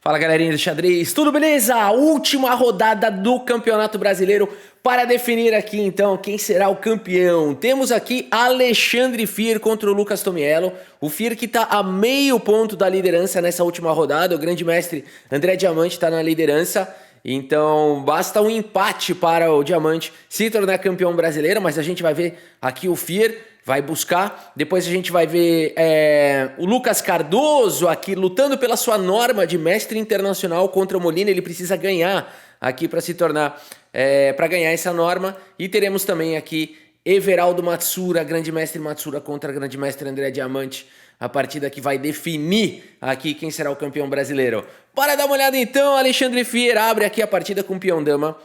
Fala galerinha do xadrez, tudo beleza? Última rodada do Campeonato Brasileiro para definir aqui então quem será o campeão. Temos aqui Alexandre Fier contra o Lucas Tomiello. O Fier que está a meio ponto da liderança nessa última rodada. O grande mestre André Diamante está na liderança. Então basta um empate para o Diamante se tornar campeão brasileiro, mas a gente vai ver aqui o Fier vai buscar, depois a gente vai ver o Lucas Cardoso aqui lutando pela sua norma de mestre internacional contra o Molina. Ele precisa ganhar aqui para se tornar, para ganhar essa norma. E teremos também aqui Everaldo Matsura, grande mestre Matsura contra grande mestre André Diamante. A partida que vai definir aqui quem será o campeão brasileiro. Bora dar uma olhada então, Alexandre Fier abre aqui a partida com peão dama.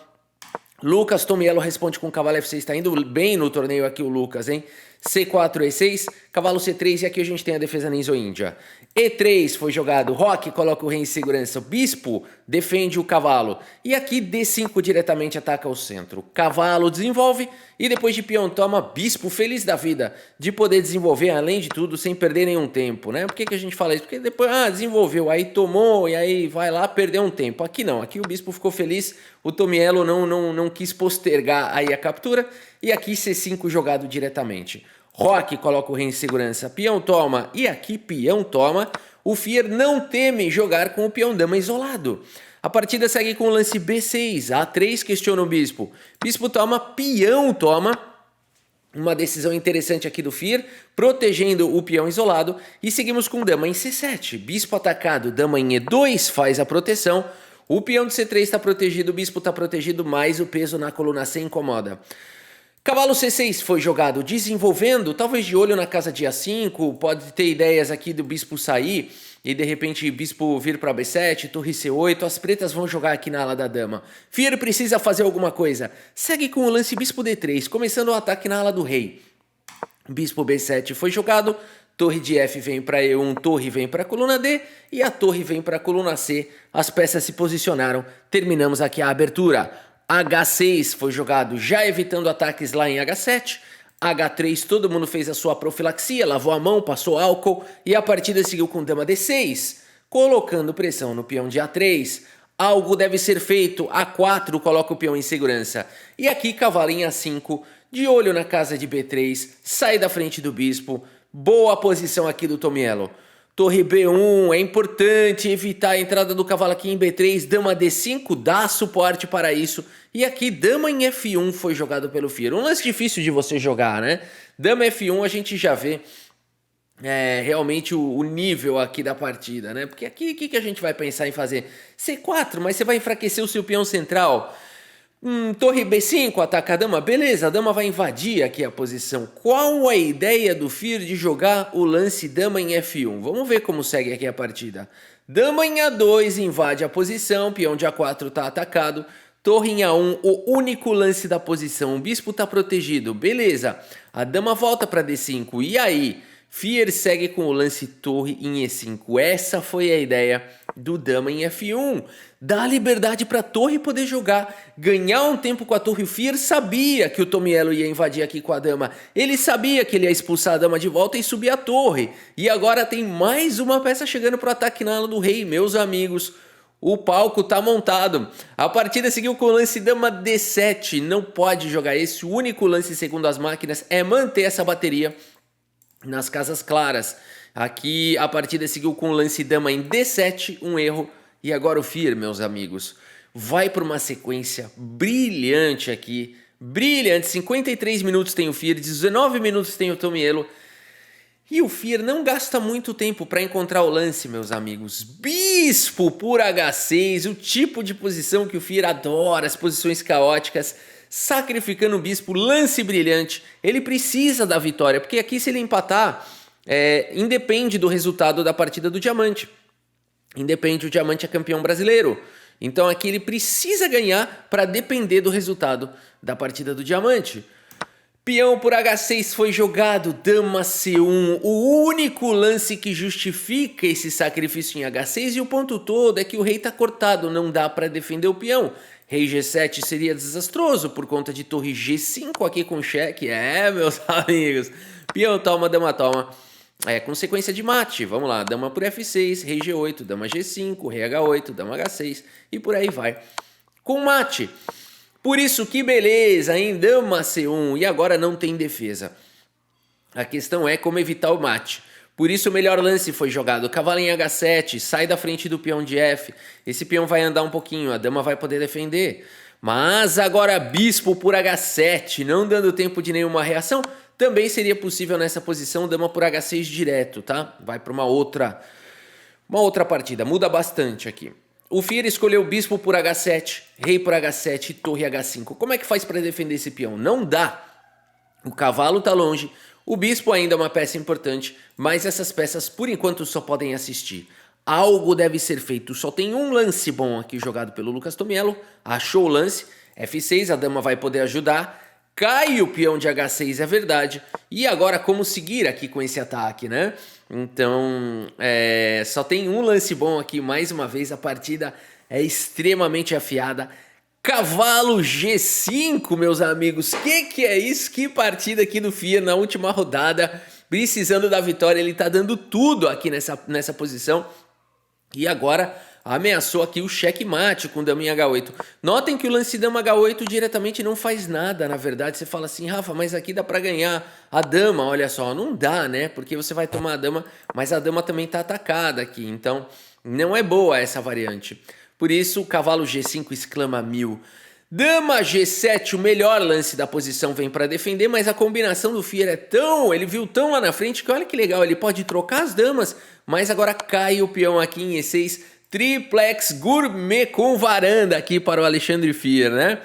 Lucas Tomiello responde com cavalo F6, está indo bem no torneio aqui o Lucas, hein? C4, E6, cavalo C3 e aqui a gente tem a defesa Ninja. E3 foi jogado, Roque coloca o rei em segurança, Bispo defende o cavalo. E aqui D5 diretamente ataca o centro. Cavalo desenvolve e depois de peão toma, Bispo feliz da vida de poder desenvolver além de tudo sem perder nenhum tempo, né? Por que a gente fala isso? Porque depois, desenvolveu, aí tomou e aí vai lá perder um tempo. Aqui não, aqui o Bispo ficou feliz, o Tomiello não quis postergar aí a captura e aqui C5 jogado diretamente. Roque coloca o rei em segurança, peão toma e aqui peão toma. O Fier não teme jogar com o peão dama isolado. A partida segue com o lance B6, A3 questiona o bispo. Bispo toma, peão toma. Uma decisão interessante aqui do Fier, protegendo o peão isolado. E seguimos com dama em C7. Bispo atacado, dama em E2 faz a proteção. O peão de C3 está protegido, o bispo está protegido, mas o peso na coluna C incomoda. Cavalo C6 foi jogado desenvolvendo, talvez de olho na casa de A5, pode ter ideias aqui do bispo sair e de repente bispo vir para B7, torre C8, as pretas vão jogar aqui na ala da dama. Fier precisa fazer alguma coisa, segue com o lance bispo D3, começando o ataque na ala do rei. Bispo B7 foi jogado, torre de F vem para E1, torre vem para a coluna D e a torre vem para a coluna C, as peças se posicionaram, terminamos aqui a abertura. H6 foi jogado já evitando ataques lá em H7. H3 todo mundo fez a sua profilaxia, lavou a mão, passou álcool e a partida seguiu com dama D6, colocando pressão no peão de A3. Algo deve ser feito, A4 coloca o peão em segurança. E aqui cavalo em A5, de olho na casa de B3, sai da frente do bispo. Boa posição aqui do Tomiello. Torre B1, é importante evitar a entrada do cavalo aqui em B3, dama D5 dá suporte para isso. E aqui dama em F1 foi jogado pelo Fier. Um lance difícil de você jogar, né? Dama F1 a gente já vê realmente o nível aqui da partida, né? Porque aqui o que a gente vai pensar em fazer? C4, mas você vai enfraquecer o seu peão central. Torre B5, ataca a dama, beleza, a dama vai invadir aqui a posição. Qual a ideia do Fier de jogar o lance dama em F1? Vamos ver como segue aqui a partida. Dama em A2 invade a posição, peão de A4 está atacado. Torre em A1, o único lance da posição, o bispo está protegido, beleza. A dama volta para D5, e aí? Fier segue com o lance torre em E5. Essa foi a ideia do dama em F1. Dá liberdade para a torre poder jogar, ganhar um tempo com a torre. O Fier sabia que o Tomiello ia invadir aqui com a dama. Ele sabia que ele ia expulsar a dama de volta e subir a torre. E agora tem mais uma peça chegando para o ataque na ala do rei, meus amigos. O palco tá montado. A partida seguiu com o lance dama D7. Não pode jogar esse. O único lance, segundo as máquinas, é manter essa bateria nas casas claras. Aqui a partida seguiu com o lance dama em D7, um erro. E agora o Fier, meus amigos, vai para uma sequência brilhante aqui. Brilhante, 53 minutos tem o Fier, 19 minutos tem o Tomiello. E o Fier não gasta muito tempo para encontrar o lance, meus amigos. Bispo por H6, o tipo de posição que o Fier adora, as posições caóticas. Sacrificando o bispo, lance brilhante. Ele precisa da vitória, porque aqui se ele empatar, independe do resultado da partida do Diamante. Independe, o Diamante é campeão brasileiro. Então aqui ele precisa ganhar para depender do resultado da partida do Diamante. Peão por H6 foi jogado, dama C1, o único lance que justifica esse sacrifício em H6 e o ponto todo é que o rei está cortado, não dá para defender o peão. Rei G7 seria desastroso por conta de torre G5 aqui com cheque, meus amigos. Peão toma, dama toma. consequência de mate. Vamos lá, dama por F6, rei G8, dama G5, rei H8, dama H6 e por aí vai. Com mate. Por isso que beleza, hein? Dama C1 e agora não tem defesa. A questão é como evitar o mate. Por isso o melhor lance foi jogado. Cavalo em H7, sai da frente do peão de F. Esse peão vai andar um pouquinho, a dama vai poder defender. Mas agora bispo por H7, não dando tempo de nenhuma reação. Também seria possível nessa posição dama por H6 direto, tá? Vai para uma outra partida, muda bastante aqui. O Fier escolheu bispo por H7, rei por H7 e torre H5. Como é que faz para defender esse peão? Não dá. O cavalo tá longe, o bispo ainda é uma peça importante, mas essas peças por enquanto só podem assistir. Algo deve ser feito, só tem um lance bom aqui jogado pelo Lucas Tomiello, achou o lance, F6, a dama vai poder ajudar, cai o peão de H6, é verdade, e agora como seguir aqui com esse ataque, né? Então, só tem um lance bom aqui, mais uma vez a partida é extremamente afiada. Cavalo G5, meus amigos, que é isso? Que partida aqui do Fier na última rodada, precisando da vitória, ele tá dando tudo aqui nessa posição. E agora ameaçou aqui o checkmate com dama em H8. Notem que o lance dama H8 diretamente não faz nada, na verdade. Você fala assim, Rafa, mas aqui dá pra ganhar a dama, olha só. Não dá, né? Porque você vai tomar a dama, mas a dama também tá atacada aqui. Então, não é boa essa variante. Por isso, o cavalo G5 exclama 1000. Dama G7, o melhor lance da posição, vem para defender, mas a combinação do Fier é ele viu tão lá na frente que olha que legal, ele pode trocar as damas, mas agora cai o peão aqui em E6, triplex gourmet com varanda aqui para o Alexandre Fier, né?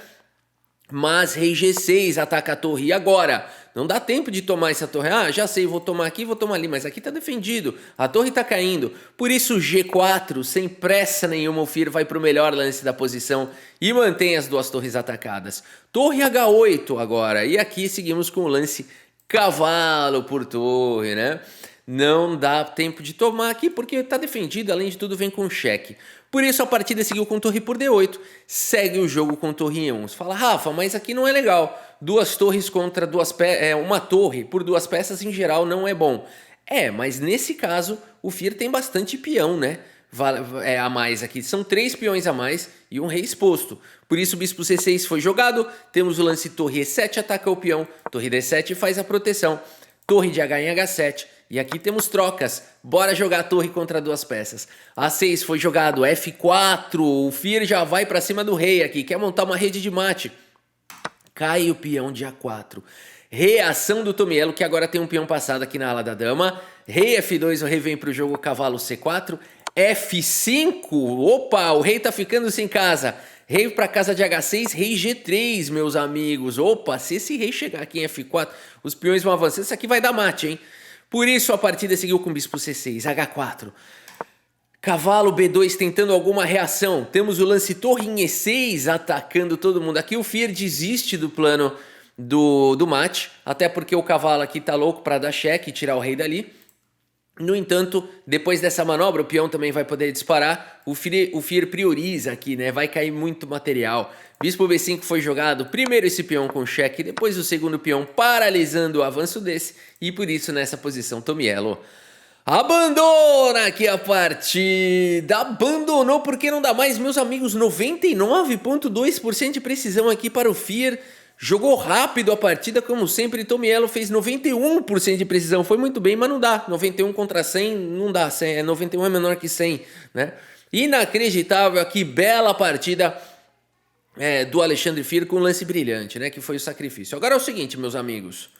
Mas rei G6 ataca a torre, e agora? Não dá tempo de tomar essa torre. Ah, já sei, vou tomar aqui, vou tomar ali, mas aqui tá defendido, a torre tá caindo. Por isso G4, sem pressa nenhuma, o Fier vai pro melhor lance da posição e mantém as duas torres atacadas. Torre H8 agora, e aqui seguimos com o lance cavalo por torre, né? Não dá tempo de tomar aqui porque tá defendido, além de tudo vem com cheque. Por isso a partida seguiu com torre por D8, segue o jogo com torre em 1. Você fala, Rafa, mas aqui não é legal. Duas torres contra uma torre por duas peças em geral não é bom. Mas nesse caso o Fier tem bastante peão, né? A mais aqui, são 3 peões a mais e um rei exposto. Por isso o bispo C6 foi jogado, temos o lance torre E7, ataca o peão, torre D7 faz a proteção, torre de H em H7. E aqui temos trocas, bora jogar a torre contra duas peças. A6 foi jogado, F4, o Fier já vai pra cima do rei aqui, quer montar uma rede de mate. Cai o peão de A4. Reação do Tomiello, que agora tem um peão passado aqui na ala da dama. Rei F2, o rei vem pro jogo, cavalo C4. F5, opa, o rei tá ficando sem casa. Rei para casa de H6, rei G3, meus amigos. Opa, se esse rei chegar aqui em F4, os peões vão avançando, isso aqui vai dar mate, hein? Por isso a partida seguiu com bispo C6, H4. Cavalo B2 tentando alguma reação. Temos o lance torre em E6 atacando todo mundo. Aqui o Fier desiste do plano do mate, até porque o cavalo aqui tá louco para dar cheque e tirar o rei dali. No entanto, depois dessa manobra, o peão também vai poder disparar. O Fier prioriza aqui, né? Vai cair muito material. Bispo B5 foi jogado. Primeiro esse peão com cheque, depois o segundo peão paralisando o avanço desse. E por isso, nessa posição, Tomiello abandona aqui a partida. Abandonou porque não dá mais, meus amigos. 99,2% de precisão aqui para o Fier. Jogou rápido a partida, como sempre. Tomiello fez 91% de precisão. Foi muito bem, mas não dá. 91 contra 100, não dá. 91 é menor que 100, né? Inacreditável aqui, bela partida do Alexandre Fier com um lance brilhante, né? Que foi o sacrifício. Agora é o seguinte, meus amigos.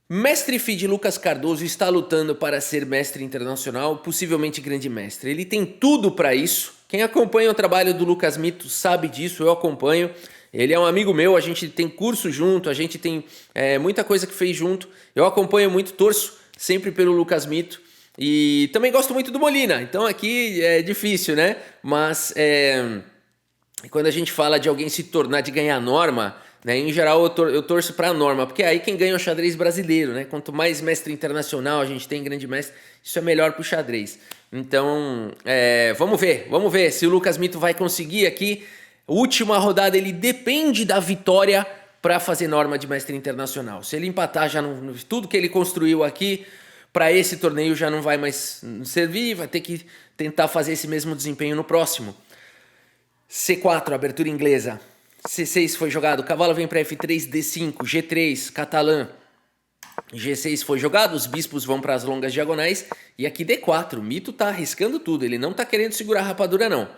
Mestre FIDE Lucas Cardoso está lutando para ser mestre internacional, possivelmente grande mestre. Ele tem tudo para isso. Quem acompanha o trabalho do Lucas Mito sabe disso, eu acompanho. Ele é um amigo meu, a gente tem curso junto, a gente tem muita coisa que fez junto. Eu acompanho muito, torço sempre pelo Lucas Mito. E também gosto muito do Molina, então aqui é difícil, né? Mas quando a gente fala de alguém se tornar, de ganhar norma, né? Em geral eu torço para a norma, porque aí quem ganha é o xadrez brasileiro, né? Quanto mais mestre internacional a gente tem, grande mestre, isso é melhor para o xadrez. Então, vamos ver se o Lucas Mito vai conseguir aqui. Última rodada, ele depende da vitória para fazer norma de mestre internacional. Se ele empatar já tudo que ele construiu aqui, para esse torneio já não vai mais servir, vai ter que tentar fazer esse mesmo desempenho no próximo. C4, abertura inglesa. C6 foi jogado, cavalo vem para F3, D5, G3, catalã. G6 foi jogado, os bispos vão para as longas diagonais. E aqui D4, o mito tá arriscando tudo, ele não tá querendo segurar a rapadura não.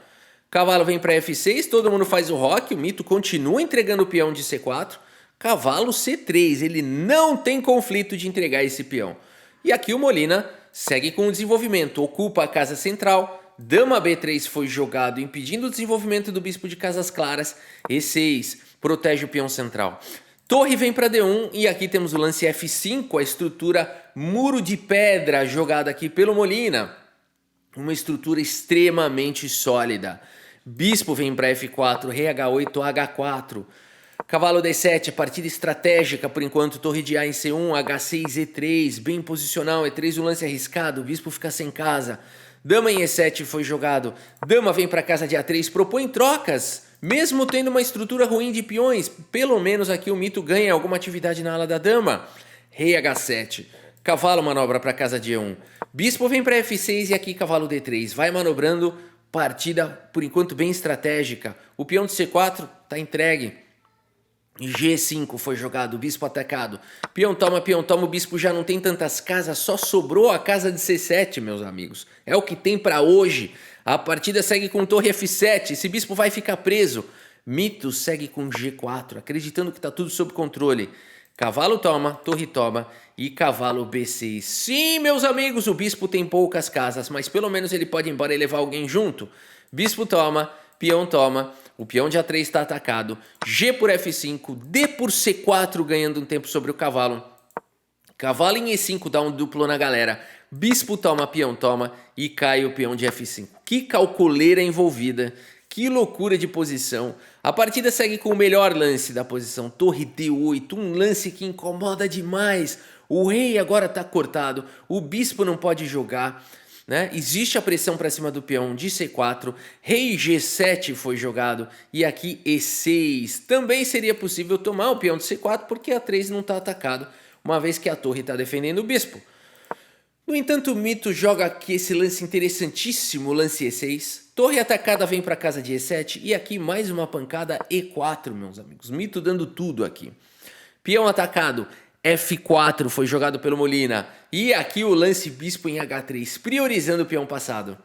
Cavalo vem para F6, todo mundo faz o roque, o mito continua entregando o peão de C4. Cavalo C3, ele não tem conflito de entregar esse peão. E aqui o Molina segue com o desenvolvimento, ocupa a casa central. Dama B3 foi jogado, impedindo o desenvolvimento do bispo de casas claras. E6 protege o peão central. Torre vem para D1 e aqui temos o lance F5, a estrutura muro de pedra jogada aqui pelo Molina. Uma estrutura extremamente sólida. Bispo vem para F4, rei H8, H4. Cavalo D7, partida estratégica por enquanto, torre de A em C1, H6, E3, bem posicional, E3 o lance arriscado, o bispo fica sem casa. Dama em E7 foi jogado, dama vem para casa de A3, propõe trocas, mesmo tendo uma estrutura ruim de peões, pelo menos aqui o mito ganha alguma atividade na ala da dama. Rei H7, cavalo manobra para casa de E1, bispo vem para F6 e aqui cavalo D3, vai manobrando, partida por enquanto bem estratégica, o peão de C4 está entregue. G5 foi jogado, bispo atacado, peão toma, o bispo já não tem tantas casas, só sobrou a casa de C7, meus amigos. É o que tem para hoje. A partida segue com torre F7, esse bispo vai ficar preso. Mito segue com G4, acreditando que está tudo sob controle. Cavalo toma, torre toma e cavalo B6. Sim, meus amigos, o bispo tem poucas casas, mas pelo menos ele pode ir embora e levar alguém junto. Bispo toma, peão toma. O peão de A3 está atacado, G por F5, D por C4 ganhando um tempo sobre o cavalo. Cavalo em E5 dá um duplo na galera, bispo toma, peão toma e cai o peão de F5. Que calculeira envolvida, que loucura de posição. A partida segue com o melhor lance da posição, torre D8, um lance que incomoda demais. O rei agora está cortado, o bispo não pode jogar. Né? Existe a pressão para cima do peão de C4, rei G7 foi jogado e aqui E6. Também seria possível tomar o peão de C4 porque A3 não está atacado, uma vez que a torre está defendendo o bispo. No entanto, o mito joga aqui esse lance interessantíssimo, lance E6. Torre atacada vem para casa de E7 e aqui mais uma pancada E4, meus amigos. Mito dando tudo aqui. Peão atacado. F4 foi jogado pelo Molina. E aqui o lance bispo em H3, priorizando o peão passado.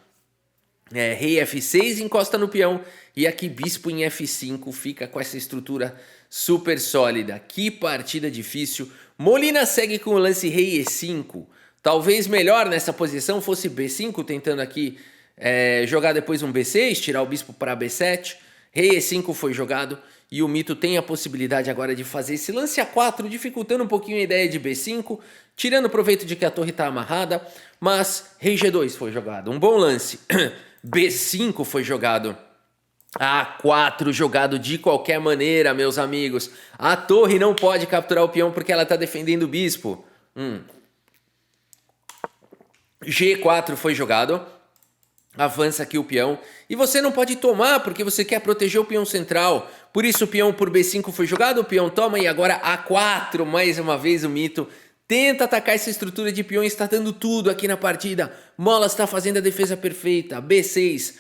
Rei F6 encosta no peão. E aqui bispo em F5 fica com essa estrutura super sólida. Que partida difícil. Molina segue com o lance rei E5. Talvez melhor nessa posição fosse B5, tentando aqui jogar depois um B6, tirar o bispo para B7. Rei E5 foi jogado. E o mito tem a possibilidade agora de fazer esse lance A4, dificultando um pouquinho a ideia de B5, tirando proveito de que a torre está amarrada, mas rei G2 foi jogado, um bom lance. B5 foi jogado. A4 jogado de qualquer maneira, meus amigos. A torre não pode capturar o peão porque ela está defendendo o bispo. G4 foi jogado. Avança aqui o peão. E você não pode tomar porque você quer proteger o peão central. Por isso o peão por B5 foi jogado, o peão toma e agora A4. Mais uma vez o mito tenta atacar essa estrutura de peões, está dando tudo aqui na partida. Molas está fazendo a defesa perfeita. B6.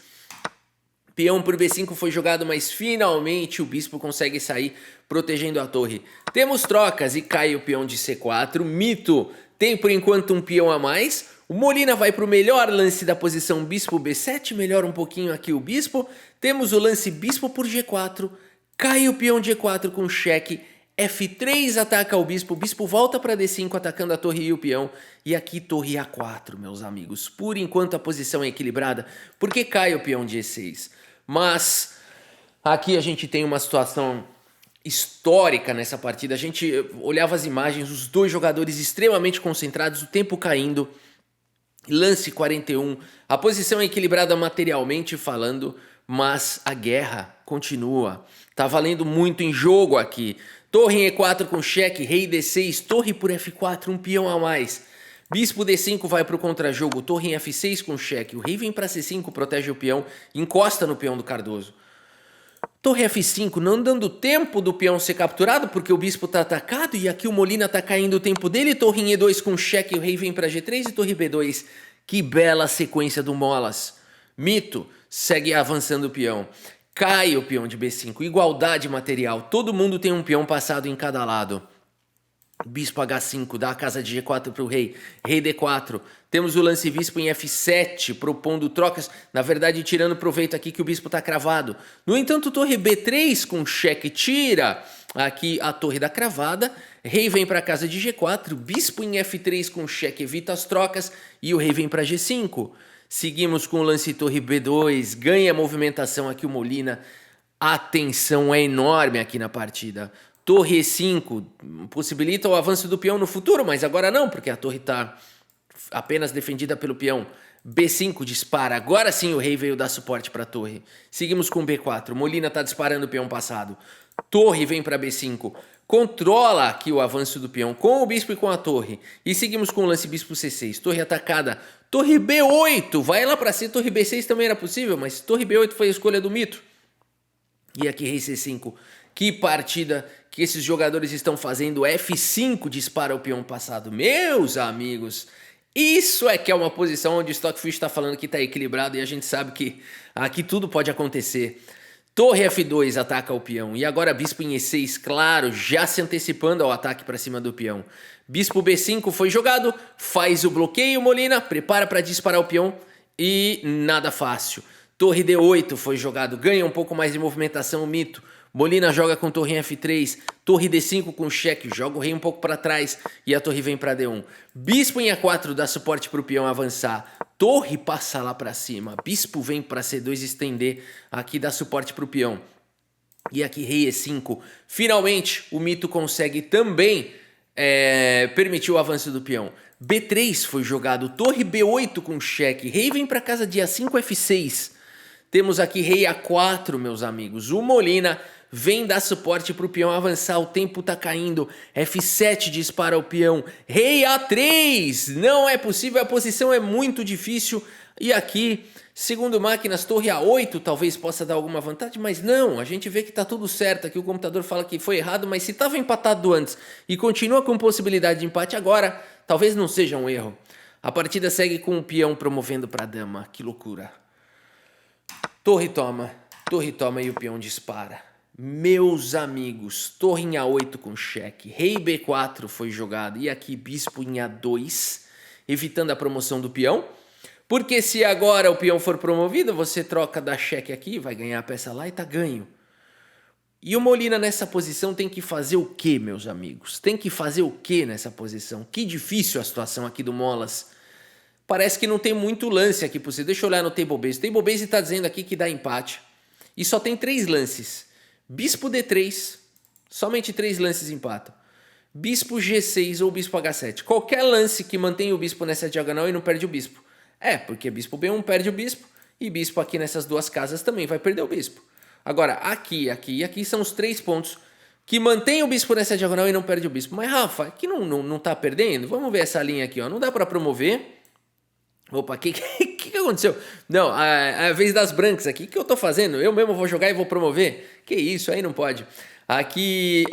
Peão por B5 foi jogado, mas finalmente o bispo consegue sair protegendo a torre. Temos trocas e cai o peão de C4. Mito tem por enquanto um peão a mais. O Molina vai para o melhor lance da posição bispo B7, melhora um pouquinho aqui o bispo. Temos o lance bispo por G4, cai o peão de E4 com cheque, F3 ataca o bispo volta para D5 atacando a torre e o peão. E aqui torre A4, meus amigos. Por enquanto a posição é equilibrada, porque cai o peão de E6. Mas aqui a gente tem uma situação histórica nessa partida. A gente olhava as imagens, os dois jogadores extremamente concentrados, o tempo caindo. Lance 41, a posição é equilibrada materialmente falando, mas a guerra continua. Tá valendo muito em jogo aqui. Torre em E4 com cheque, rei D6, torre por F4, um peão a mais. Bispo D5 vai para o contrajogo, torre em F6 com cheque. O rei vem para C5, protege o peão, encosta no peão do Cardoso. Torre F5 não dando tempo do peão ser capturado porque o bispo está atacado e aqui o Molina está caindo o tempo dele. Torre em E2 com cheque, o rei vem para G3 e torre B2. Que bela sequência do Molas. Mito segue avançando o peão. Cai o peão de B5, igualdade material. Todo mundo tem um peão passado em cada lado. Bispo H5, dá a casa de G4 para o rei. Rei D4. Temos o lance bispo em F7, propondo trocas. Na verdade, tirando proveito aqui que o bispo está cravado. No entanto, torre B3 com cheque tira aqui a torre da cravada. Rei vem para a casa de G4. Bispo em F3 com cheque evita as trocas. E o rei vem para G5. Seguimos com o lance torre B2. Ganha movimentação aqui o Molina. A tensão é enorme aqui na partida. Torre E5 possibilita o avanço do peão no futuro, mas agora não, porque a torre está apenas defendida pelo peão. B5 dispara, agora sim o rei veio dar suporte para a torre. Seguimos com B4, Molina está disparando o peão passado. Torre vem para B5, controla aqui o avanço do peão com o bispo e com a torre. E seguimos com o lance bispo C6, torre atacada. Torre B8, vai lá para C, torre B6 também era possível, mas torre B8 foi a escolha do mito. E aqui rei C5. Que partida que esses jogadores estão fazendo. F5 dispara o peão passado. Meus amigos, isso é que é uma posição onde o Stockfish está falando que está equilibrado e a gente sabe que aqui tudo pode acontecer. Torre F2 ataca o peão. E agora bispo em E6, claro, já se antecipando ao ataque para cima do peão. Bispo B5 foi jogado, faz o bloqueio, Molina, prepara para disparar o peão e nada fácil. Torre D8 foi jogado, ganha um pouco mais de movimentação o mito. Molina joga com torre em F3, torre D5 com cheque, joga o rei um pouco para trás e a torre vem para D1. Bispo em A4 dá suporte para o peão avançar, torre passa lá para cima, bispo vem para C2 estender, aqui dá suporte para o peão. E aqui rei E5, finalmente o mito consegue também permitir o avanço do peão. B3 foi jogado, torre B8 com cheque, rei vem para casa de A5, F6. Temos aqui rei A4, meus amigos, o Molina vem dar suporte para o peão avançar, o tempo tá caindo, F7 dispara o peão, rei A3, não é possível, a posição é muito difícil, e aqui, segundo máquinas, torre A8 talvez possa dar alguma vantagem, mas não, a gente vê que tá tudo certo, aqui o computador fala que foi errado, mas se estava empatado antes e continua com possibilidade de empate agora, talvez não seja um erro. A partida segue com o peão promovendo para a dama, que loucura. Torre toma e o peão dispara. Meus amigos, torre em A8 com cheque, rei B4 foi jogado e aqui bispo em A2, evitando a promoção do peão. Porque se agora o peão for promovido, você troca da cheque aqui, vai ganhar a peça lá e tá ganho. E o Molina nessa posição tem que fazer o quê, meus amigos? Tem que fazer o quê nessa posição? Que difícil a situação aqui do Molas. Parece que não tem muito lance aqui para você. Deixa eu olhar no Table Base. O Table Base está dizendo aqui que dá empate. E só tem 3 lances. Bispo D3. Somente 3 lances empatam. Bispo G6 ou Bispo H7. Qualquer lance que mantenha o bispo nessa diagonal e não perde o bispo. Porque Bispo B1 perde o bispo. E bispo aqui nessas duas casas também vai perder o bispo. Agora, aqui e aqui são os 3 pontos que mantém o bispo nessa diagonal e não perde o bispo. Mas, Rafa, aqui não tá perdendo? Vamos ver essa linha aqui, ó. Não dá para promover. Opa, que aconteceu? Não, a vez das brancas aqui, o que eu tô fazendo? Eu mesmo vou jogar e vou promover? Que isso, aí não pode. Aqui,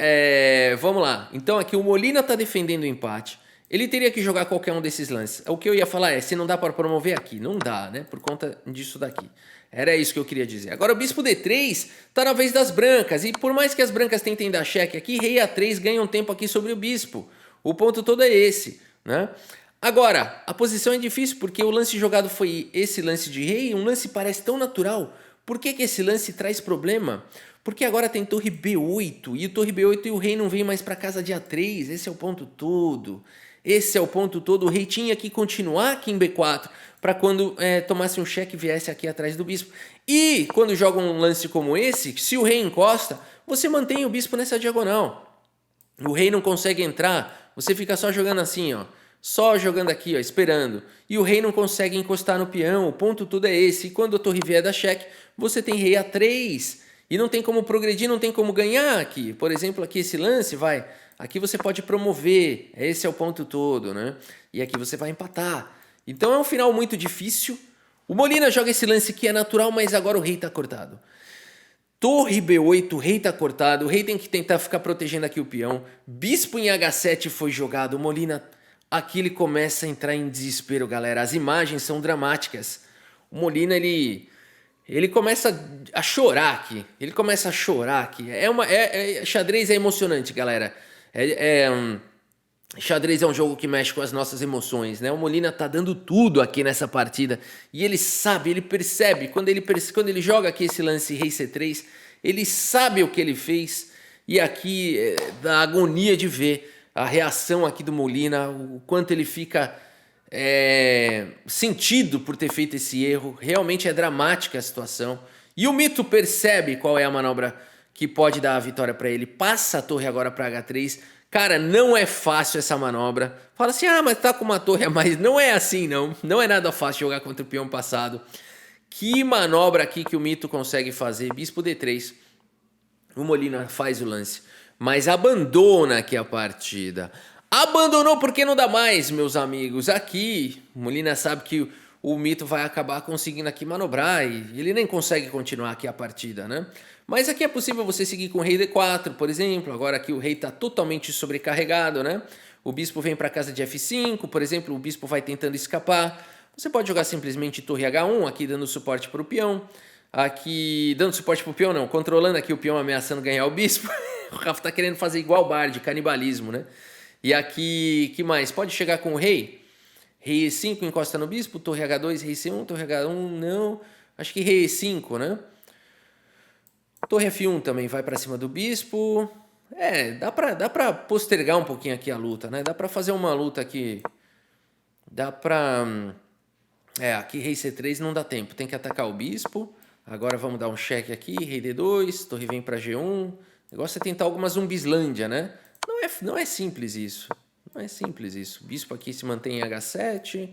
vamos lá. Então aqui o Molina tá defendendo o empate. Ele teria que jogar qualquer um desses lances. O que eu ia falar se não dá para promover aqui. Não dá, né? Por conta disso daqui. Era isso que eu queria dizer. Agora o bispo D3 tá na vez das brancas. E por mais que as brancas tentem dar cheque aqui, rei A3 ganha um tempo aqui sobre o bispo. O ponto todo é esse, né? Agora, a posição é difícil porque o lance jogado foi esse lance de rei, um lance parece tão natural. Por que esse lance traz problema? Porque agora tem torre B8, e o torre B8 e o rei não vem mais para casa de A3, esse é o ponto todo. Esse é o ponto todo, o rei tinha que continuar aqui em B4, para quando tomasse um cheque viesse aqui atrás do bispo. E quando joga um lance como esse, se o rei encosta, você mantém o bispo nessa diagonal. O rei não consegue entrar, você fica só jogando assim, ó. Só jogando aqui, ó, esperando. E o rei não consegue encostar no peão. O ponto todo é esse. E quando a torre vier da cheque, você tem rei A3. E não tem como progredir, não tem como ganhar aqui. Por exemplo, aqui esse lance, vai. Aqui você pode promover. Esse é o ponto todo, né? E aqui você vai empatar. Então é um final muito difícil. O Molina joga esse lance que é natural, mas agora o rei está cortado. Torre B8, o rei tá cortado, o rei tem que tentar ficar protegendo aqui o peão. Bispo em H7 foi jogado, o Molina... Aqui ele começa a entrar em desespero, galera. As imagens são dramáticas. O Molina, ele começa a chorar aqui. Ele começa a chorar aqui. Xadrez é emocionante, galera. Xadrez é um jogo que mexe com as nossas emoções, né? O Molina tá dando tudo aqui nessa partida. E ele sabe, ele percebe. Quando ele joga aqui esse lance rei C3, ele sabe o que ele fez. E aqui dá agonia de ver a reação aqui do Molina, o quanto ele fica sentido por ter feito esse erro. Realmente é dramática a situação. E o Mito percebe qual é a manobra que pode dar a vitória para ele. Passa a torre agora para H3. Cara, não é fácil essa manobra. Fala assim, mas tá com uma torre a mais. Não é assim, não. Não é nada fácil jogar contra o peão passado. Que manobra aqui que o Mito consegue fazer. Bispo D3. O Molina faz o lance. Mas abandona aqui a partida. Abandonou porque não dá mais, meus amigos. Aqui, o Molina sabe que o Mito vai acabar conseguindo aqui manobrar e ele nem consegue continuar aqui a partida, né? Mas aqui é possível você seguir com o rei D4, por exemplo. Agora aqui o rei está totalmente sobrecarregado, né? O bispo vem para casa de F5, por exemplo, o bispo vai tentando escapar. Você pode jogar simplesmente torre H1, aqui dando suporte para o peão. Aqui, dando suporte para o peão não, controlando aqui o peão, ameaçando ganhar o bispo. O Rafa tá querendo fazer igual o Bard, canibalismo, né? E aqui, que mais? Pode chegar com o rei. Rei E5 encosta no bispo, torre H2, rei C1, torre H1, não. Acho que rei E5, né? Torre F1 também vai para cima do bispo. Dá pra postergar um pouquinho aqui a luta, né? Dá pra fazer uma luta aqui. Dá pra... aqui rei C3 não dá tempo, tem que atacar o bispo. Agora vamos dar um cheque aqui, rei D2, torre vem para G1. O negócio é tentar alguma zumbislândia, né? Não é simples isso. Não é simples isso. O bispo aqui se mantém em H7.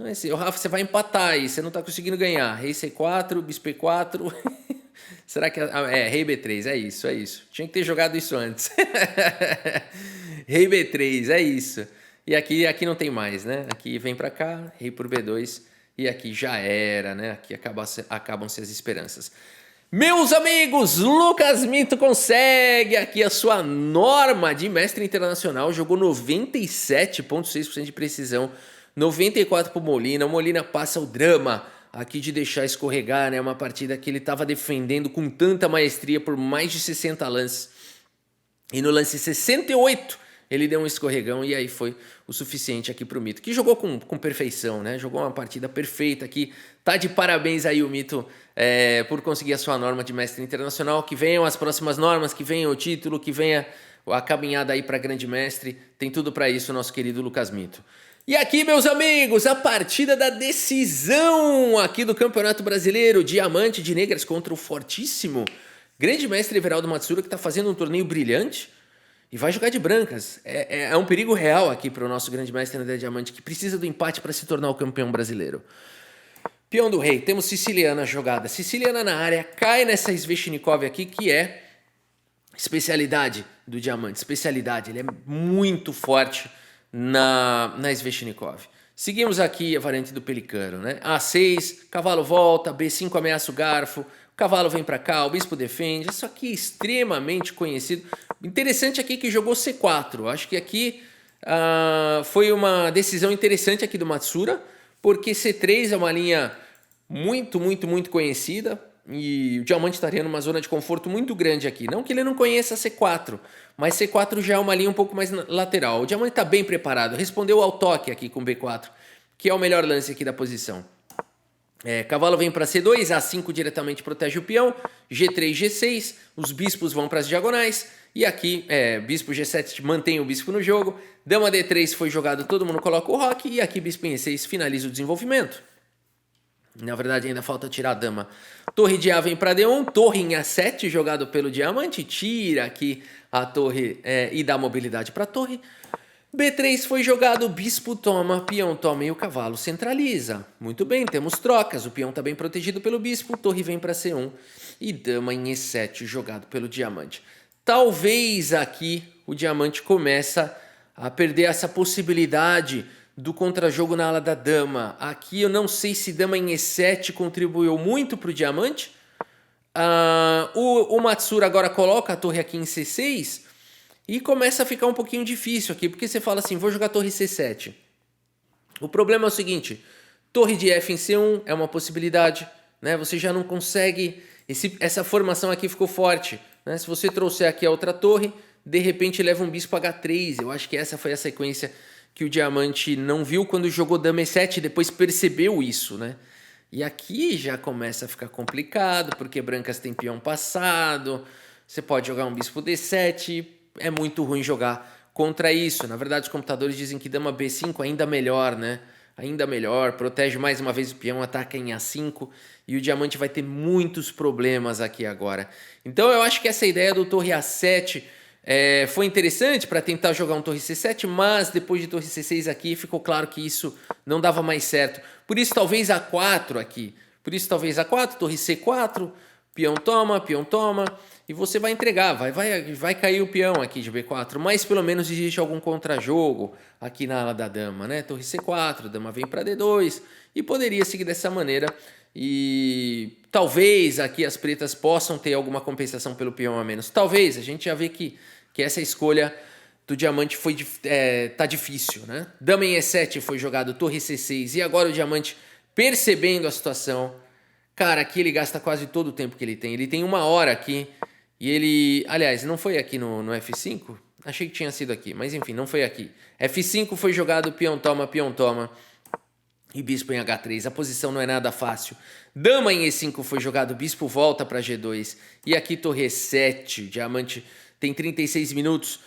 Não é assim. Rafa, você vai empatar aí. Você não tá conseguindo ganhar. Rei C4, bispo E4. Será que... rei B3. É isso. Tinha que ter jogado isso antes. Rei B3. É isso. E aqui não tem mais, né? Aqui vem pra cá. Rei por B2. E aqui já era, né? Aqui acabam-se as esperanças. Meus amigos, Lucas Mito consegue aqui a sua norma de mestre internacional, jogou 97,6% de precisão, 94 para o Molina. O Molina passa o drama aqui de deixar escorregar, né? Uma partida que ele estava defendendo com tanta maestria por mais de 60 lances. E no lance 68 ele deu um escorregão e aí foi o suficiente aqui para o Mito, que jogou com perfeição, né? Jogou uma partida perfeita aqui. Tá de parabéns aí o Mito por conseguir a sua norma de mestre internacional. Que venham as próximas normas, que venha o título, que venha a caminhada aí para grande mestre. Tem tudo para isso o nosso querido Lucas Mito. E aqui, meus amigos, a partida da decisão aqui do Campeonato Brasileiro. Diamante de Negras contra o fortíssimo grande mestre Everaldo Matsura, que está fazendo um torneio brilhante. E vai jogar de brancas. É um perigo real aqui para o nosso grande mestre André Diamante, que precisa do empate para se tornar o campeão brasileiro. Peão do rei. Temos Siciliana jogada. Siciliana na área. Cai nessa Sveshnikov aqui, que é especialidade do Diamante. Especialidade. Ele é muito forte na Sveshnikov. Seguimos aqui a variante do Pelicano, né? A6, cavalo volta, B5 ameaça o garfo. Cavalo vem para cá, o bispo defende. Isso aqui é extremamente conhecido. Interessante aqui que jogou C4. Acho que aqui foi uma decisão interessante aqui do Matsura, porque C3 é uma linha muito conhecida e o Diamante estaria numa zona de conforto muito grande aqui. Não que ele não conheça C4, mas C4 já é uma linha um pouco mais lateral. O Diamante está bem preparado, respondeu ao toque aqui com B4, que é o melhor lance aqui da posição. Cavalo vem para C2, A5 diretamente protege o peão, G3, G6, os bispos vão para as diagonais, e aqui, bispo G7 mantém o bispo no jogo, dama D3 foi jogado, todo mundo coloca o roque, e aqui bispo em E6 finaliza o desenvolvimento. Na verdade ainda falta tirar a dama. Torre de A vem para D1, torre em A7 jogado pelo Diamante, tira aqui a torre e dá mobilidade para a torre. B3 foi jogado, bispo toma, peão toma e o cavalo centraliza. Muito bem, temos trocas, o peão está bem protegido pelo bispo, torre vem para C1 e dama em E7 jogado pelo Diamante. Talvez aqui o Diamante começa a perder essa possibilidade do contrajogo na ala da dama. Aqui eu não sei se dama em E7 contribuiu muito para o Diamante. O Matsura agora coloca a torre aqui em C6 e começa a ficar um pouquinho difícil aqui, porque você fala assim, vou jogar torre C7. O problema é o seguinte, torre de F em C1 é uma possibilidade, né? Você já não consegue, essa formação aqui ficou forte, né? Se você trouxer aqui a outra torre, de repente leva um bispo H3, eu acho que essa foi a sequência que o Diamante não viu quando jogou dama E7 e depois percebeu isso, né? E aqui já começa a ficar complicado, porque brancas têm peão passado, você pode jogar um bispo D7, é muito ruim jogar contra isso. Na verdade, os computadores dizem que dama B5 ainda melhor, né? Ainda melhor, protege mais uma vez o peão, ataca em A5 e o Diamante vai ter muitos problemas aqui agora. Então eu acho que essa ideia do torre A7 foi interessante para tentar jogar um torre C7, mas depois de torre C6 aqui ficou claro que isso não dava mais certo. Por isso talvez A4 aqui, torre C4, peão toma, e você vai entregar, vai cair o peão aqui de B4, mas pelo menos existe algum contrajogo aqui na ala da dama, né? Torre C4, dama vem para D2, e poderia seguir dessa maneira, e talvez aqui as pretas possam ter alguma compensação pelo peão a menos. Talvez, a gente já vê que essa escolha do Diamante tá difícil, né? Dama em E7 foi jogado, torre C6, e agora o Diamante percebendo a situação. Cara, aqui ele gasta quase todo o tempo que ele tem. Ele tem 1 hora aqui. E ele... Aliás, não foi aqui no F5? Achei que tinha sido aqui. Mas enfim, não foi aqui. F5 foi jogado, peão toma. E bispo em H3. A posição não é nada fácil. Dama em E5 foi jogado, bispo volta para G2. E aqui torre E7. Diamante tem 36 minutos.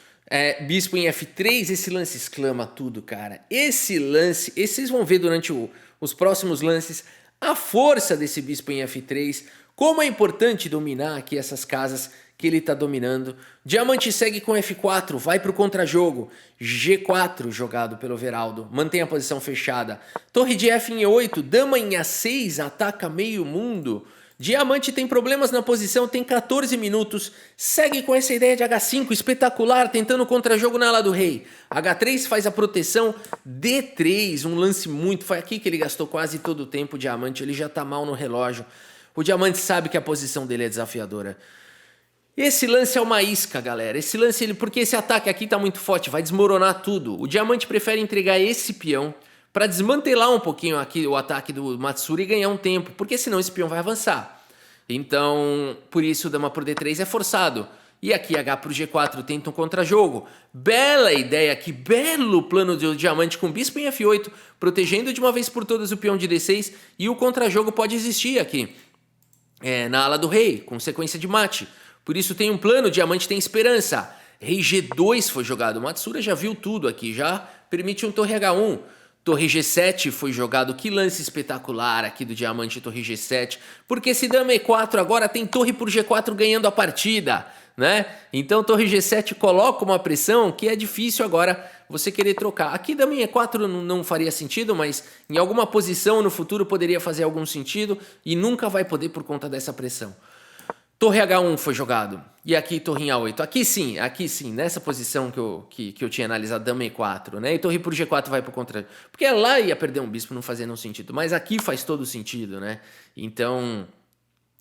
Bispo em F3. Esse lance exclama tudo, cara. Esse lance... Vocês vão ver durante os próximos lances... A força desse bispo em F3, como é importante dominar aqui essas casas que ele está dominando. Diamante segue com F4, vai para o contrajogo. G4 jogado pelo Veraldo, mantém a posição fechada. Torre de F em E8, dama em A6, ataca meio mundo. Diamante tem problemas na posição, tem 14 minutos, segue com essa ideia de H5, espetacular, tentando contra-jogo na ala do rei. H3 faz a proteção, D3, um lance muito... Foi aqui que ele gastou quase todo o tempo, o Diamante, ele já tá mal no relógio. O Diamante sabe que a posição dele é desafiadora. Esse lance é uma isca, galera, esse lance, porque esse ataque aqui tá muito forte, vai desmoronar tudo. O Diamante prefere entregar esse peão para desmantelar um pouquinho aqui o ataque do Matsura e ganhar um tempo, porque senão esse peão vai avançar. Então, por isso, dama por D3 é forçado. E aqui H para o G4 tenta um contra-jogo. Bela ideia aqui, belo plano do Diamante com bispo em F8, protegendo de uma vez por todas o peão de D6, e o contra-jogo pode existir aqui, na ala do rei, com sequência de mate. Por isso tem um plano, o Diamante tem esperança. Rei G2 foi jogado, o Matsura já viu tudo aqui, já permite um torre H1. Torre G7 foi jogado, que lance espetacular aqui do Diamante, torre G7, porque se dama E4 agora tem torre por G4 ganhando a partida, né? Então torre G7 coloca uma pressão que é difícil agora você querer trocar. Aqui dama em E4 não faria sentido, mas em alguma posição no futuro poderia fazer algum sentido e nunca vai poder por conta dessa pressão. Torre H1 foi jogado. E aqui torre em A8. Aqui sim, nessa posição que eu tinha analisado, dama E4, né? E torre por G4 vai pro contra. Porque lá ia perder um bispo, não fazia nenhum sentido. Mas aqui faz todo sentido, né? Então,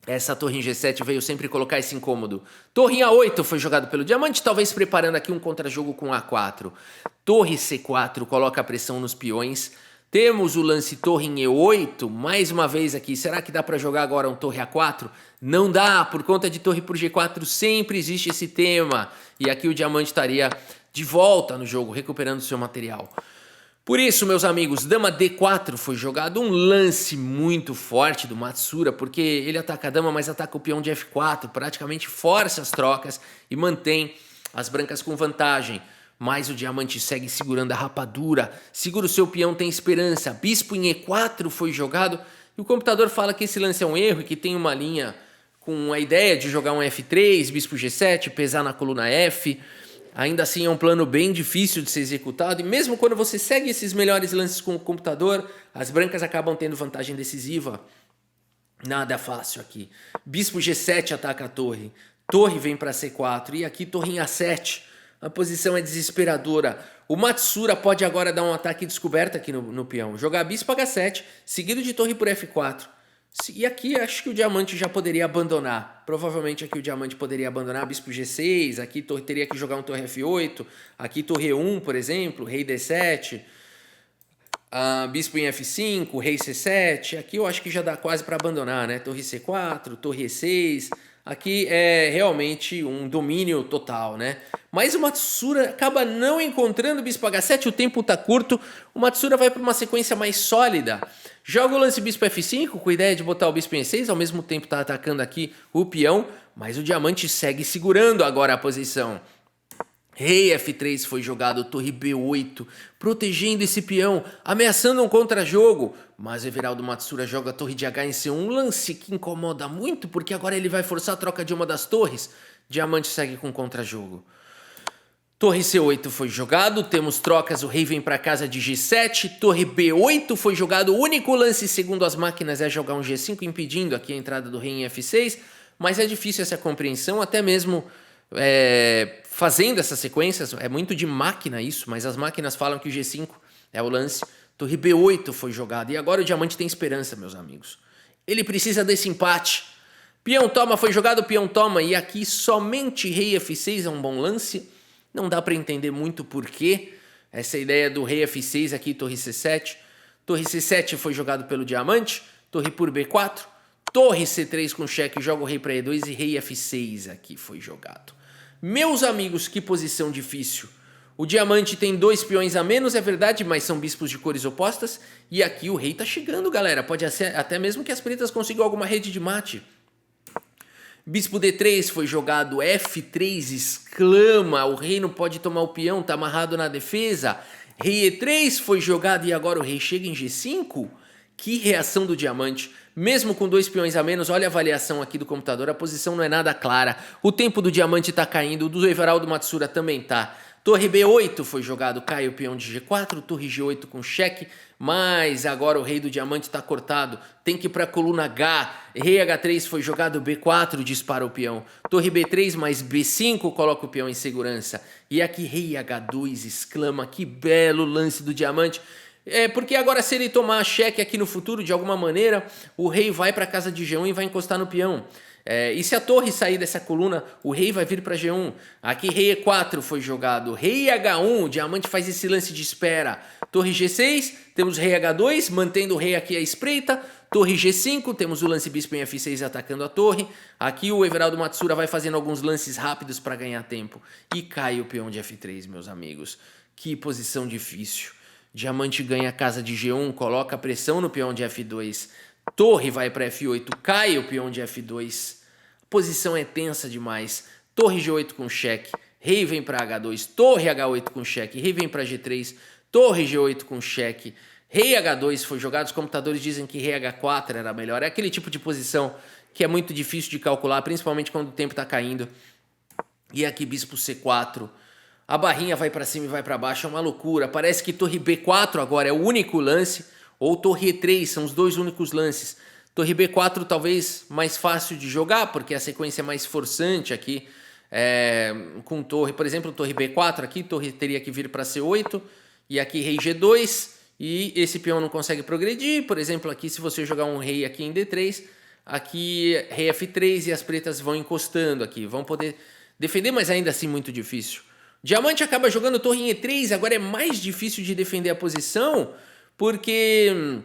essa torre em G7 veio sempre colocar esse incômodo. Torre em A8 foi jogado pelo Diamante, talvez preparando aqui um contra-jogo com A4. Torre C4 coloca a pressão nos peões. Temos o lance torre em E8, mais uma vez aqui, será que dá para jogar agora um torre A4? Não dá, por conta de torre por G4 sempre existe esse tema. E aqui o Diamante estaria de volta no jogo, recuperando seu material. Por isso, meus amigos, dama D4 foi jogado, um lance muito forte do Matsura, porque ele ataca a dama, mas ataca o peão de F4, praticamente força as trocas e mantém as brancas com vantagem. Mas o Diamante segue segurando a rapadura, segura o seu peão, tem esperança. Bispo em E4 foi jogado e o computador fala que esse lance é um erro e que tem uma linha com a ideia de jogar um F3, bispo G7, pesar na coluna F. Ainda assim é um plano bem difícil de ser executado e mesmo quando você segue esses melhores lances com o computador, as brancas acabam tendo vantagem decisiva. Nada fácil aqui. Bispo G7 ataca a torre, torre vem para C4 e aqui torre em A7. A posição é desesperadora. O Matsura pode agora dar um ataque descoberto aqui no peão. Jogar bispo H7, seguido de torre por F4. E aqui acho que o diamante já poderia abandonar. Provavelmente aqui o diamante poderia abandonar bispo G6, aqui teria que jogar um torre F8, aqui torre E1, por exemplo, rei D7, bispo em F5, rei C7. Aqui eu acho que já dá quase para abandonar, né? Torre C4, torre E6. Aqui é realmente um domínio total, né? Mas o Matsura acaba não encontrando o bispo H7, o tempo tá curto. O Matsura vai para uma sequência mais sólida. Joga o lance bispo F5 com a ideia de botar o bispo em E6, ao mesmo tempo tá atacando aqui o peão, mas o diamante segue segurando agora a posição. Rei F3 foi jogado, torre B8, protegendo esse peão, ameaçando um contra-jogo. Mas o Everaldo Matsura joga a torre de H em C1, um lance que incomoda muito, porque agora ele vai forçar a troca de uma das torres. Diamante segue com contra-jogo. Torre C8 foi jogado, temos trocas, o rei vem para casa de G7, torre B8 foi jogado, o único lance segundo as máquinas é jogar um G5, impedindo aqui a entrada do rei em F6, mas é difícil essa compreensão, até mesmo fazendo essas sequências, é muito de máquina isso, mas as máquinas falam que o G5 é o lance, torre B8 foi jogado, e agora o diamante tem esperança, meus amigos. Ele precisa desse empate. Peão toma, foi jogado, peão toma, e aqui somente rei F6 é um bom lance. Não dá para entender muito porquê essa ideia do rei F6 aqui, torre C7. Torre C7 foi jogado pelo diamante, torre por B4, torre C3 com cheque, joga o rei para E2 e rei F6 aqui foi jogado. Meus amigos, que posição difícil. O diamante tem 2 peões a menos, é verdade, mas são bispos de cores opostas. E aqui o rei tá chegando, galera. Pode ser até mesmo que as pretas consigam alguma rede de mate. Bispo D3 foi jogado, F3 exclama, o rei não pode tomar o peão, tá amarrado na defesa. Rei E3 foi jogado e agora o rei chega em G5. Que reação do diamante. Mesmo com 2 peões a menos, olha a avaliação aqui do computador, a posição não é nada clara. O tempo do diamante tá caindo, o do Everaldo Matsura também tá. Torre B8 foi jogado, cai o peão de G4, torre G8 com cheque, mas agora o rei do diamante está cortado, tem que ir para a coluna H, rei H3 foi jogado, B4 dispara o peão, torre B3 mais B5 coloca o peão em segurança, e aqui rei H2 exclama, que belo lance do diamante. Porque agora se ele tomar cheque aqui no futuro, de alguma maneira, o rei vai para a casa de G1 e vai encostar no peão. E se a torre sair dessa coluna, o rei vai vir para G1. Aqui rei E4 foi jogado, rei H1, o diamante faz esse lance de espera. Torre G6, temos rei H2, mantendo o rei aqui à espreita. Torre G5, temos o lance bispo em F6 atacando a torre. Aqui o Everaldo Matsura vai fazendo alguns lances rápidos para ganhar tempo. E cai o peão de F3, meus amigos. Que posição difícil. Diamante ganha a casa de G1, coloca pressão no peão de F2. Torre vai para F8, cai o peão de F2. A posição é tensa demais. Torre G8 com cheque, rei vem para H2, torre H8 com cheque, rei vem para G3, torre G8 com cheque, rei H2 foi jogado. Os computadores dizem que rei H4 era melhor. É aquele tipo de posição que é muito difícil de calcular, principalmente quando o tempo está caindo. E aqui bispo C4. A barrinha vai para cima e vai para baixo, é uma loucura. Parece que torre B4 agora é o único lance, ou torre E3 são os dois únicos lances. Torre B4 talvez mais fácil de jogar, porque a sequência é mais forçante aqui. Com torre, por exemplo, torre B4 aqui, torre teria que vir para C8, e aqui rei G2, e esse peão não consegue progredir. Por exemplo, aqui se você jogar um rei aqui em D3, aqui rei F3 e as pretas vão encostando aqui, vão poder defender, mas ainda assim muito difícil. Diamante acaba jogando torre em E3, agora é mais difícil de defender a posição, porque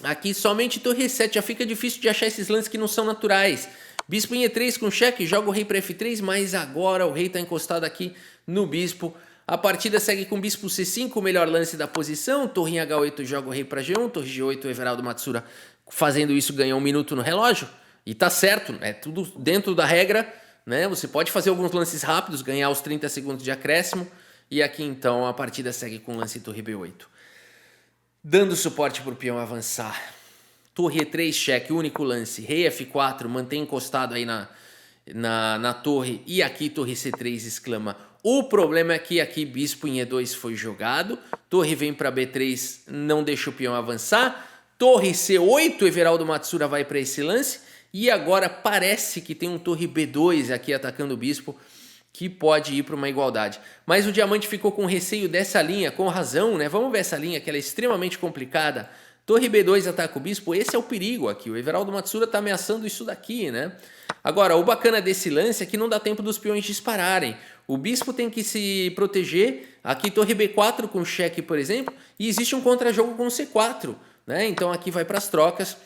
aqui somente torre E7, já fica difícil de achar esses lances que não são naturais. Bispo em E3 com cheque, joga o rei para F3, mas agora o rei está encostado aqui no bispo. A partida segue com bispo C5, o melhor lance da posição. Torre em H8 joga o rei para G1, torre G8, o Everaldo Matsura fazendo isso ganhou 1 minuto no relógio. E tá certo, é tudo dentro da regra. Né? Você pode fazer alguns lances rápidos, ganhar os 30 segundos de acréscimo. E aqui então a partida segue com o lance torre B8. Dando suporte para o peão avançar. Torre E3, cheque, único lance. Rei F4, mantém encostado aí na torre. E aqui torre C3 exclama. O problema é que aqui bispo em E2 foi jogado. Torre vem para B3, não deixa o peão avançar. Torre C8, Everaldo Matsura vai para esse lance. E agora parece que tem um torre B2 aqui atacando o bispo, que pode ir para uma igualdade. Mas o diamante ficou com receio dessa linha, com razão, né? Vamos ver essa linha, que ela é extremamente complicada. Torre B2 ataca o bispo, esse é o perigo aqui. O Everaldo Matsura tá ameaçando isso daqui, né? Agora, o bacana desse lance é que não dá tempo dos peões dispararem. O bispo tem que se proteger. Aqui Torre B4 com cheque, por exemplo, e existe um contra-jogo com C4, né? Então aqui vai para as trocas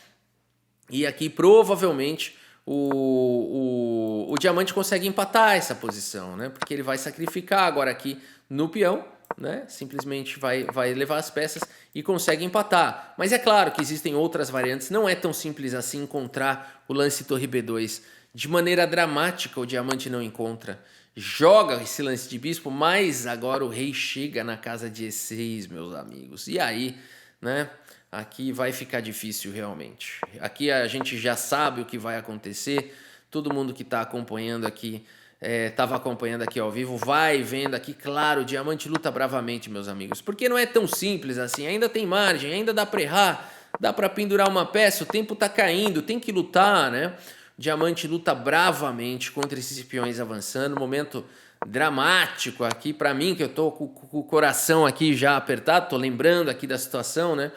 e aqui provavelmente o diamante consegue empatar essa posição, né? Porque ele vai sacrificar agora aqui no peão, né? Simplesmente vai levar as peças e consegue empatar. Mas é claro que existem outras variantes, não é tão simples assim encontrar o lance Torre B2. De maneira dramática o diamante não encontra. Joga esse lance de bispo, mas agora o rei chega na casa de E6, meus amigos. E aí, né? Aqui vai ficar difícil realmente. Aqui a gente já sabe o que vai acontecer. Todo mundo que está acompanhando aqui, estava acompanhando aqui ao vivo, vai vendo aqui, claro, o diamante luta bravamente, meus amigos. Porque não é tão simples assim, ainda tem margem, ainda dá para errar, dá para pendurar uma peça, o tempo está caindo, tem que lutar, né? O diamante luta bravamente contra esses peões avançando, momento dramático aqui para mim, que eu tô com o coração aqui já apertado, tô lembrando aqui da situação, né?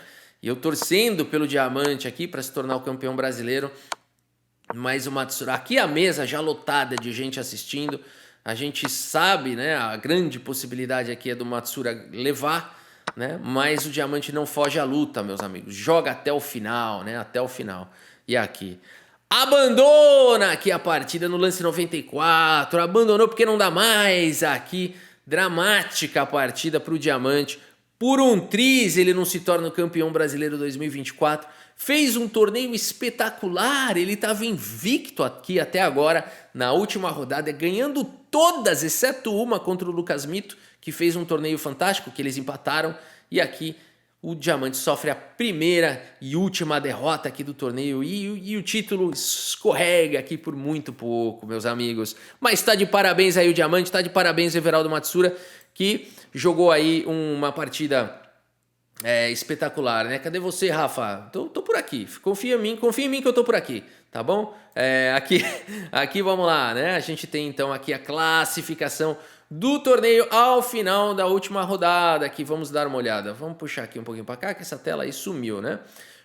E eu torcendo pelo diamante aqui para se tornar o campeão brasileiro. Mas o Matsura, aqui a mesa já lotada de gente assistindo. A gente sabe, né? A grande possibilidade aqui é do Matsura levar, né? Mas o diamante não foge à luta, meus amigos. Joga até o final, né? Até o final. E aqui abandona aqui a partida no lance 94. Abandonou porque não dá mais. Aqui dramática a partida para o diamante. Por um triz ele não se torna o campeão brasileiro 2024, fez um torneio espetacular, ele estava invicto aqui até agora, na última rodada, ganhando todas, exceto uma contra o Lucas Mito, que fez um torneio fantástico, que eles empataram, e aqui o diamante sofre a primeira e última derrota aqui do torneio, e o título escorrega aqui por muito pouco, meus amigos. Mas tá de parabéns aí o diamante, tá de parabéns o Everaldo Matsura, que jogou aí uma partida espetacular, né? Cadê você, Rafa? Tô por aqui. Confia em mim que eu tô por aqui, tá bom? Aqui vamos lá, né? A gente tem então aqui a classificação do torneio ao final da última rodada. Aqui vamos dar uma olhada. Vamos puxar aqui um pouquinho para cá, que essa tela aí sumiu, né?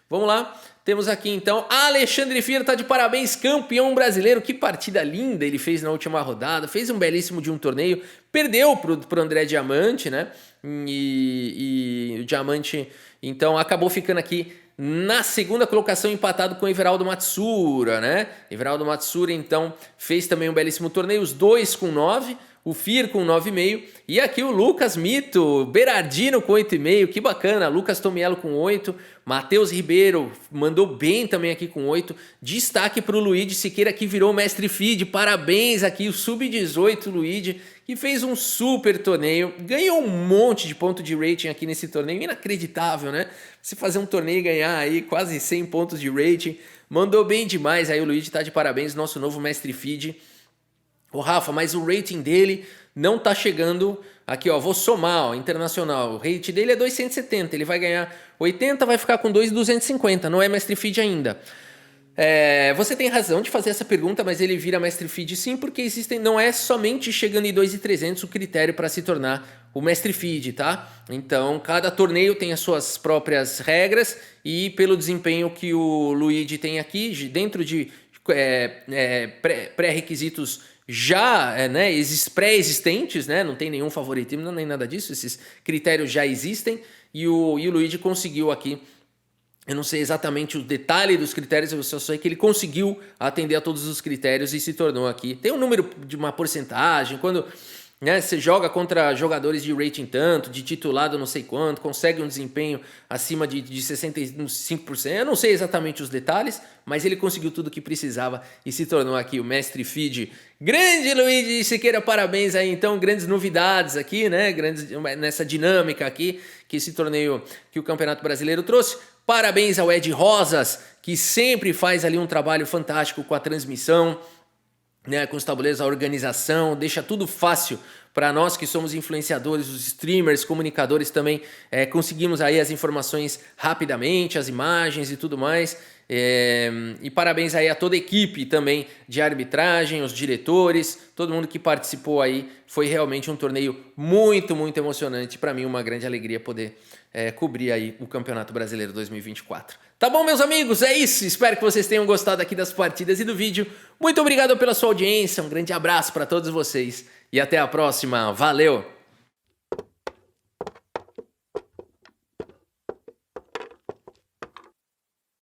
Vamos lá, temos aqui então Alexandre Fier, tá de parabéns, campeão brasileiro, que partida linda ele fez na última rodada, fez um belíssimo de um torneio, perdeu pro André Diamante, né, e o Diamante então acabou ficando aqui na segunda colocação empatado com o Everaldo Matsura, né, Everaldo Matsura então fez também um belíssimo torneio, os dois com 9, o Fier com 9,5 e aqui o Lucas Mito, Berardino com 8,5, que bacana, Lucas Tomiello com 8, Matheus Ribeiro mandou bem também aqui com 8, destaque para o Luigi Siqueira que virou mestre feed, parabéns aqui o Sub-18 Luigi, que fez um super torneio, ganhou um monte de ponto de rating aqui nesse torneio, inacreditável, né? Você fazer um torneio e ganhar aí quase 100 pontos de rating, mandou bem demais aí o Luigi, tá de parabéns, nosso novo mestre feed. Ô Rafa, mas o rating dele não tá chegando aqui, ó, vou somar, ó, internacional, o rating dele é 270, ele vai ganhar 80, vai ficar com 2,250, não é mestre feed ainda. Você tem razão de fazer essa pergunta, mas ele vira mestre feed sim, porque não é somente chegando em 2,300 o critério para se tornar o mestre feed, tá? Então, cada torneio tem as suas próprias regras e pelo desempenho que o Luigi tem aqui, dentro de pré-requisitos já pré-existentes, né? Não tem nenhum favoritismo, nem nada disso, esses critérios já existem e o Luigi conseguiu aqui, eu não sei exatamente o detalhe dos critérios, eu só sei que ele conseguiu atender a todos os critérios e se tornou aqui. Tem um número de uma porcentagem, quando você joga contra jogadores de rating tanto, de titulado não sei quanto, consegue um desempenho acima de 65%, eu não sei exatamente os detalhes, mas ele conseguiu tudo o que precisava e se tornou aqui o mestre feed. Grande Luigi Siqueira, parabéns aí então, grandes novidades aqui, né, nessa dinâmica aqui, que esse torneio que o Campeonato Brasileiro trouxe. Parabéns ao Ed Rosas, que sempre faz ali um trabalho fantástico com a transmissão, né, com os tabuleiros, a organização, deixa tudo fácil para nós que somos influenciadores, os streamers, comunicadores também, conseguimos aí as informações rapidamente, as imagens e tudo mais. E parabéns aí a toda a equipe também de arbitragem, os diretores, todo mundo que participou aí. Foi realmente um torneio muito, muito emocionante. Para mim, uma grande alegria poder cobrir aí o Campeonato Brasileiro 2024. Tá bom, meus amigos? É isso. Espero que vocês tenham gostado aqui das partidas e do vídeo. Muito obrigado pela sua audiência. Um grande abraço para todos vocês e até a próxima. Valeu!